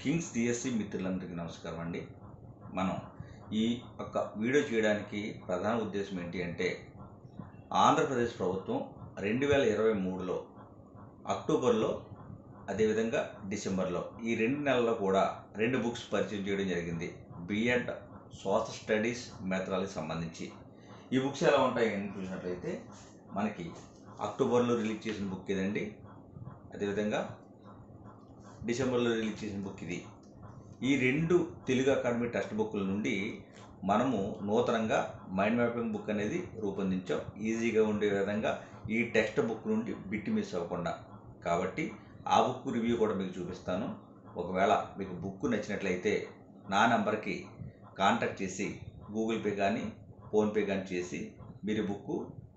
Kings DSC మిత్రులందరికీ నమస్కారం అండి. మనం ఈ యొక్క వీడియో చేయడానికి ప్రధాన ఉద్దేశం ఏంటి అంటే, ఆంధ్రప్రదేశ్ ప్రభుత్వం 2023లో అక్టోబర్లో అదేవిధంగా డిసెంబర్లో ఈ 2 నెలల్లో కూడా 2 బుక్స్ పరిచయం చేయడం జరిగింది. బిఎడ్ సోషల్ స్టడీస్ మెథడాలజీకి సంబంధించి ఈ బుక్స్ ఎలా ఉంటాయి అని చూసినట్లయితే, మనకి అక్టోబర్లో రిలీజ్ చేసిన బుక్ ఇదండి. అదేవిధంగా డిసెంబర్లో రిలీజ్ చేసిన బుక్ ఇది. ఈ 2 తెలుగు అకాడమీ టెక్స్ట్ బుక్ల నుండి మనము నూతనంగా మైండ్ మ్యాపింగ్ బుక్ అనేది రూపొందించాం, ఈజీగా ఉండే విధంగా ఈ టెక్స్ట్ బుక్ నుండి బిట్ మిస్ అవ్వకుండా. కాబట్టి ఆ బుక్ రివ్యూ కూడా మీకు చూపిస్తాను. ఒకవేళ మీకు బుక్ నచ్చినట్లయితే నా నెంబర్కి కాంటాక్ట్ చేసి గూగుల్ పే కానీ ఫోన్పే కానీ చేసి మీరు బుక్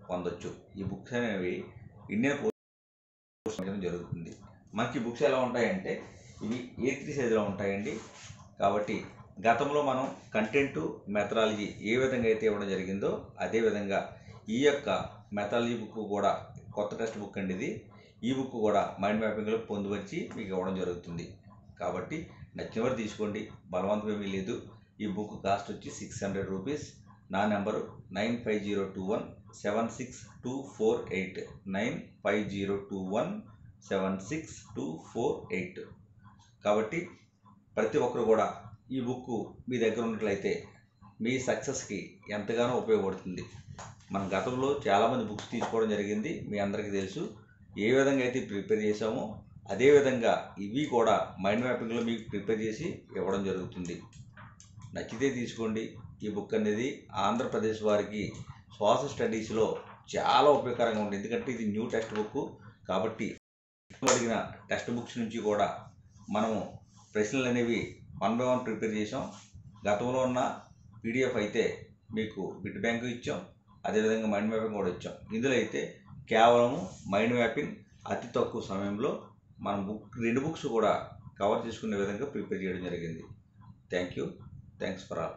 పొందొచ్చు. ఈ బుక్స్ అనేవి ఇండియన్ పోస్ట్ జరుగుతుంది. మనకి బుక్స్ ఎలా ఉంటాయంటే, ఇవి A3 సైజులో ఉంటాయండి. కాబట్టి గతంలో మనం కంటెంట్ మెథడాలజీ ఏ విధంగా అయితే ఇవ్వడం జరిగిందో అదేవిధంగా ఈ యొక్క మెథడాలజీ బుక్ కూడా కొత్త టెక్స్ట్ బుక్ అండి ఇది. ఈ బుక్ కూడా మైండ్ మ్యాపింగ్లో పొందుపరిచి మీకు ఇవ్వడం జరుగుతుంది. కాబట్టి నచ్చినవారు తీసుకోండి, బలవంతం ఏమీ లేదు. ఈ బుక్ కాస్ట్ వచ్చి 600 రూపీస్. నా నెంబరు 9502176248 9502176248. కాబట్టి ప్రతి ఒక్కరు కూడా ఈ బుక్ మీ దగ్గర ఉన్నట్లయితే మీ సక్సెస్కి ఎంతగానో ఉపయోగపడుతుంది. మన గతంలో చాలామంది బుక్స్ తీసుకోవడం జరిగింది, మీ అందరికీ తెలుసు. ఏ విధంగా అయితే ప్రిపేర్ చేసామో అదేవిధంగా ఇవి కూడా మైండ్ మ్యాపింగ్లో మీకు ప్రిపేర్ చేసి ఇవ్వడం జరుగుతుంది. నచ్చితే తీసుకోండి. ఈ బుక్ అనేది ఆంధ్రప్రదేశ్ వారికి సోషల్ స్టడీస్లో చాలా ఉపయోగకరంగా ఉంటుంది. ఎందుకంటే ఇది న్యూ టెక్స్ట్ బుక్ కాబట్టి అడిగిన టెక్స్ట్ బుక్స్ నుంచి కూడా మనము ప్రశ్నలు అనేవి 1 by 1 ప్రిపేర్ చేసాం. గతంలో ఉన్న PDF అయితే మీకు బిట్ బ్యాంకు ఇచ్చాం, అదేవిధంగా మైండ్ మ్యాపింగ్ కూడా ఇచ్చాం. ఇందులో అయితే కేవలము మైండ్ మ్యాపింగ్ అతి తక్కువ సమయంలో మనం 2 బుక్స్ కూడా కవర్ చేసుకునే విధంగా ప్రిపేర్ చేయడం జరిగింది. Thanks for all.